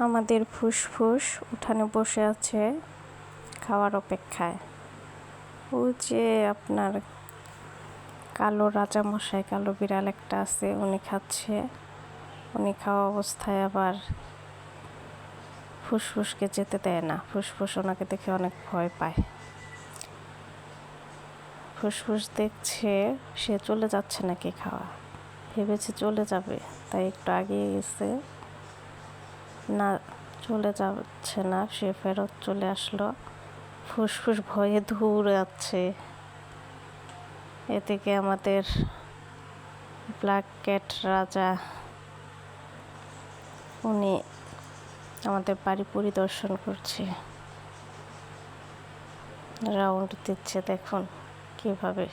আমাদের ফুসফুস উঠানে বসে আছে খাওয়ার অপেক্ষায়। ও যে আপনার কালো রাজামশাই, কালো বিড়াল একটা আছে, উনি খাচ্ছে। উনি খাওয়া অবস্থায় আবার ফুসফুসকে যেতে দেয় না। ফুসফুস ওনাকে দেখে অনেক ভয় পায়। ফুসফুস দেখছে সে চলে যাচ্ছে নাকি খাওয়া, ভেবেছে চলে যাবে, তাই একটু আগিয়ে গেছে। না, চলে যাচ্ছে না, সে ফেরত চলে আসলো। ফুসফুস ভয়ে দৌড়ে যাচ্ছে। এদিকে আমাদের ব্ল্যাক ক্যাট রাজা, উনি আমাদের বাড়ি পরিদর্শন করছে, রাউন্ড দিচ্ছে। দেখুন কিভাবে।